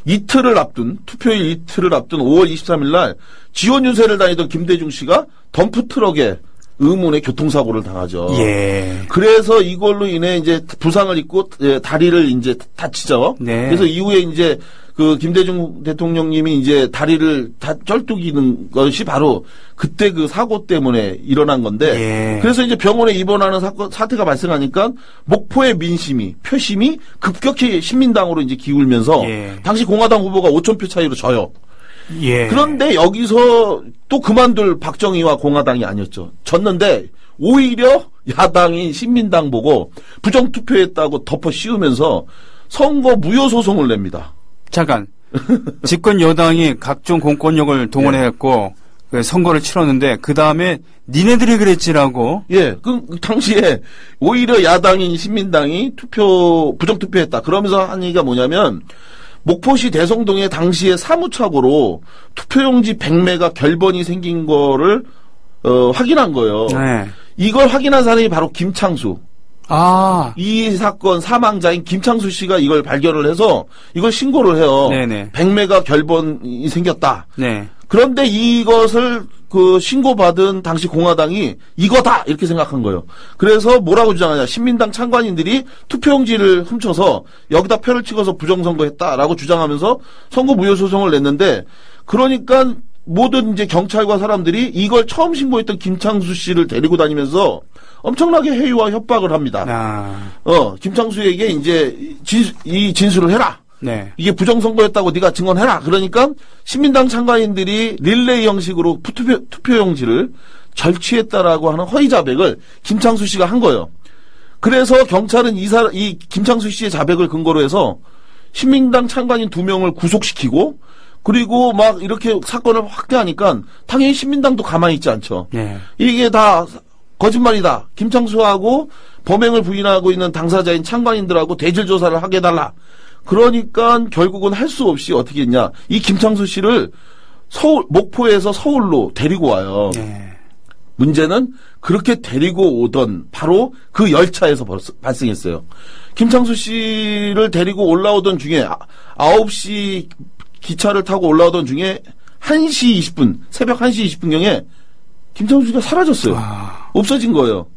이틀을 앞둔 투표일 이틀을 앞둔 5월 23일 날 지원 유세를 다니던 김대중 씨가 덤프 트럭에 의문의 교통사고를 당하죠. 예. 그래서 이걸로 인해 이제 부상을 입고 다리를 이제 다치죠. 네. 그래서 이후에 이제 그 김대중 대통령님이 이제 다리를 다 쩔뚝이는 것이 바로 그때 그 사고 때문에 일어난 건데. 예. 그래서 이제 병원에 입원하는 사태가 발생하니까 목포의 민심이 표심이 급격히 신민당으로 이제 기울면서 예. 당시 공화당 후보가 5,000표 차이로 져요. 예. 그런데 여기서 또 그만둘 박정희와 공화당이 아니었죠. 졌는데 오히려 야당인 신민당 보고 부정투표했다고 덮어 씌우면서 선거 무효소송을 냅니다. 잠깐. 집권 여당이 각종 공권력을 동원해갖고 그 선거를 치렀는데 그 다음에 니네들이 그랬지라고. 예. 그 당시에 오히려 야당인 신민당이 부정투표했다. 그러면서 한 얘기가 뭐냐면 목포시 대성동에 당시에 사무착오로 투표용지 100매가 결번이 생긴 거를 확인한 거예요. 네. 이걸 확인한 사람이 바로 김창수. 이 사건 사망자인 김창수 씨가 이걸 발견을 해서 이걸 신고를 해요. 네네. 100매가 결번이 생겼다. 네. 그런데 이것을 신고받은 당시 공화당이 이거다! 이렇게 생각한 거예요. 그래서 뭐라고 주장하냐. 신민당 참관인들이 투표용지를 훔쳐서 여기다 표를 찍어서 부정선거했다라고 주장하면서 선거 무효소송을 냈는데 그러니까 모든 이제 경찰과 사람들이 이걸 처음 신고했던 김창수 씨를 데리고 다니면서 엄청나게 해유와 협박을 합니다. 김창수에게 이제 이 진술을 해라. 네. 이게 부정선거였다고 네가 증언해라. 그러니까 신민당 참가인들이 릴레이 형식으로 투표용지를 절취했다라고 하는 허위 자백을 김창수 씨가 한 거예요. 그래서 경찰은 이 김창수 씨의 자백을 근거로 해서 신민당 참가인 2명을 구속시키고 그리고 막 이렇게 사건을 확대하니까 당연히 신민당도 가만히 있지 않죠. 네. 이게 다 거짓말이다. 김창수하고 범행을 부인하고 있는 당사자인 참관인들하고 대질 조사를 하게 해달라. 그러니까 결국은 할 수 없이 어떻게 했냐. 이 김창수 씨를 목포에서 서울로 데리고 와요. 네. 문제는 그렇게 데리고 오던 바로 그 열차에서 발생했어요. 김창수 씨를 데리고 올라오던 중에 9시 기차를 타고 올라오던 중에 1시 20분, 새벽 1시 20분경에 김창수 씨가 사라졌어요. 없어진 거예요.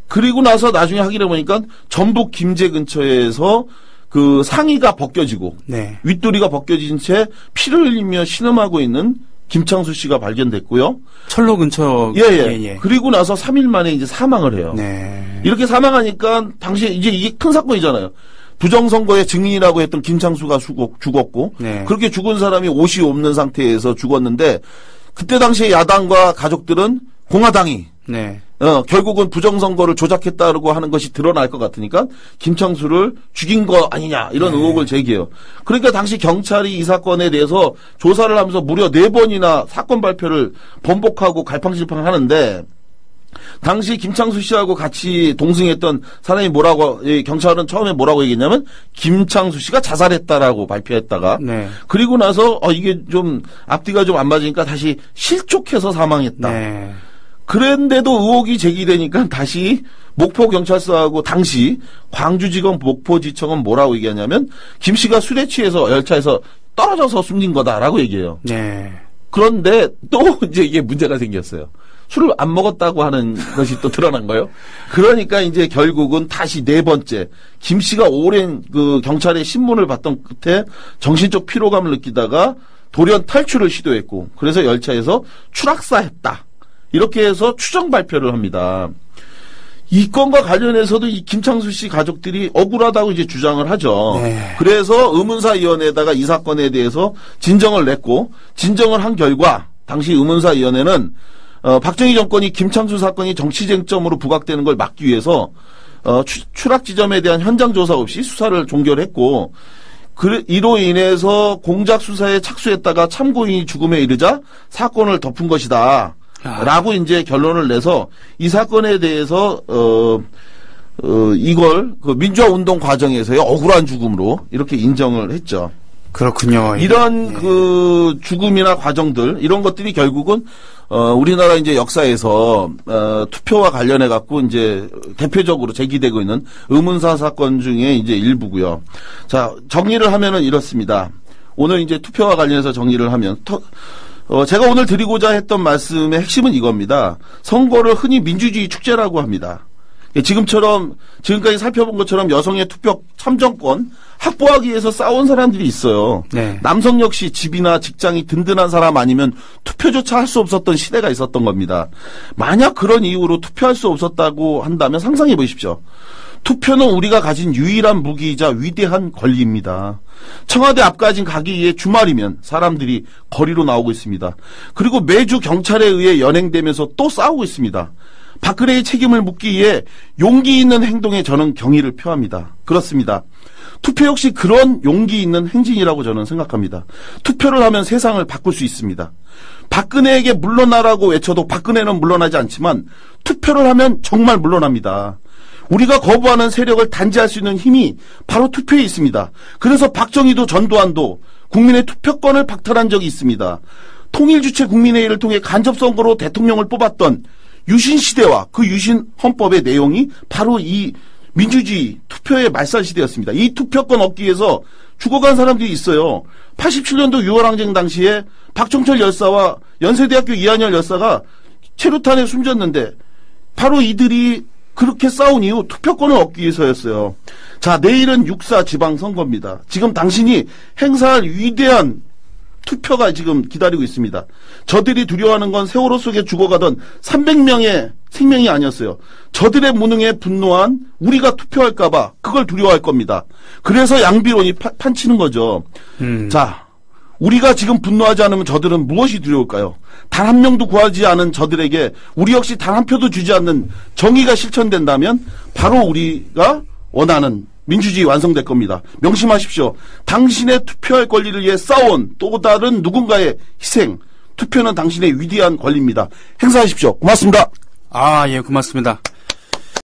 그리고 나서 나중에 확인해 보니까 전북 김제 근처에서 그 상의가 벗겨지고 네. 윗도리가 벗겨진 채 피를 흘리며 신음하고 있는 김창수 씨가 발견됐고요. 철로 근처. 예. 그리고 나서 3일 만에 이제 사망을 해요. 네. 이렇게 사망하니까 당시에 이제 이게 큰 사건이잖아요. 부정선거의 증인이라고 했던 김창수가 죽었고 네. 그렇게 죽은 사람이 옷이 없는 상태에서 죽었는데 그때 당시에 야당과 가족들은 공화당이 네. 결국은 부정선거를 조작했다고 하는 것이 드러날 것 같으니까 김창수를 죽인 거 아니냐 이런 의혹을 제기해요. 그러니까 당시 경찰이 이 사건에 대해서 조사를 하면서 무려 4번이나 사건 발표를 번복하고 갈팡질팡하는데 당시 김창수 씨하고 같이 동승했던 사람이 경찰은 처음에 뭐라고 얘기했냐면 김창수 씨가 자살했다라고 발표했다가 네. 그리고 나서 이게 좀 앞뒤가 좀 안 맞으니까 다시 실족해서 사망했다. 네. 그런데도 의혹이 제기되니까 다시 목포경찰서하고 당시 광주지검 목포지청은 뭐라고 얘기하냐면 김 씨가 술에 취해서 열차에서 떨어져서 숨진 거다라고 얘기해요. 네. 그런데 또 이제 이게 문제가 생겼어요. 술을 안 먹었다고 하는 것이 또 드러난 거예요. 그러니까 이제 결국은 다시 4번째 김 씨가 오랜 그 경찰의 신문을 봤던 끝에 정신적 피로감을 느끼다가 돌연 탈출을 시도했고 그래서 열차에서 추락사했다. 이렇게 해서 추정 발표를 합니다. 이 건과 관련해서도 이 김창수 씨 가족들이 억울하다고 이제 주장을 하죠. 네. 그래서 의문사위원회에다가 이 사건에 대해서 진정을 냈고 진정을 한 결과 당시 의문사위원회는 박정희 정권이 김창수 사건이 정치쟁점으로 부각되는 걸 막기 위해서 추락 지점에 대한 현장 조사 없이 수사를 종결했고 이로 인해서 공작 수사에 착수했다가 참고인이 죽음에 이르자 사건을 덮은 것이다. 라고 이제 결론을 내서 이 사건에 대해서 이걸 그 민주화 운동 과정에서의 억울한 죽음으로 이렇게 인정을 했죠. 그렇군요. 이런 그 죽음이나 과정들 이런 것들이 결국은 우리나라 이제 역사에서 투표와 관련해 갖고 이제 대표적으로 제기되고 있는 의문사 사건 중에 이제 일부고요. 자, 정리를 하면은 이렇습니다. 오늘 이제 투표와 관련해서 정리를 하면 제가 오늘 드리고자 했던 말씀의 핵심은 이겁니다. 선거를 흔히 민주주의 축제라고 합니다. 지금까지 살펴본 것처럼 여성의 투표 참정권 확보하기 위해서 싸운 사람들이 있어요. 네. 남성 역시 집이나 직장이 든든한 사람 아니면 투표조차 할 수 없었던 시대가 있었던 겁니다. 만약 그런 이유로 투표할 수 없었다고 한다면 상상해 보십시오. 투표는 우리가 가진 유일한 무기이자 위대한 권리입니다. 청와대 앞까지 가기 위해 주말이면 사람들이 거리로 나오고 있습니다. 그리고 매주 경찰에 의해 연행되면서 또 싸우고 있습니다. 박근혜의 책임을 묻기 위해 용기 있는 행동에 저는 경의를 표합니다. 그렇습니다. 투표 역시 그런 용기 있는 행진이라고 저는 생각합니다. 투표를 하면 세상을 바꿀 수 있습니다. 박근혜에게 물러나라고 외쳐도 박근혜는 물러나지 않지만 투표를 하면 정말 물러납니다. 우리가 거부하는 세력을 단죄할 수 있는 힘이 바로 투표에 있습니다. 그래서 박정희도 전두환도 국민의 투표권을 박탈한 적이 있습니다. 통일주체 국민회의를 통해 간접선거로 대통령을 뽑았던 유신 시대와 그 유신 헌법의 내용이 바로 이 민주주의 투표의 말살 시대였습니다. 이 투표권 얻기 위해서 죽어간 사람들이 있어요. 87년도 6월항쟁 당시에 박종철 열사와 연세대학교 이한열 열사가 체류탄에 숨졌는데 바로 이들이 그렇게 싸운 이유 투표권을 얻기 위해서였어요. 자, 내일은 6.4 지방선거입니다. 지금 당신이 행사할 위대한 투표가 지금 기다리고 있습니다. 저들이 두려워하는 건 세월호 속에 죽어가던 300명의 생명이 아니었어요. 저들의 무능에 분노한 우리가 투표할까봐 그걸 두려워할 겁니다. 그래서 양비론이 판치는 거죠. 자, 우리가 지금 분노하지 않으면 저들은 무엇이 두려울까요? 단 한 명도 구하지 않은 저들에게 우리 역시 단 한 표도 주지 않는 정의가 실천된다면 바로 우리가 원하는 민주주의 완성될 겁니다. 명심하십시오. 당신의 투표할 권리를 위해 싸운 또 다른 누군가의 희생, 투표는 당신의 위대한 권리입니다. 행사하십시오. 고맙습니다. 예, 고맙습니다.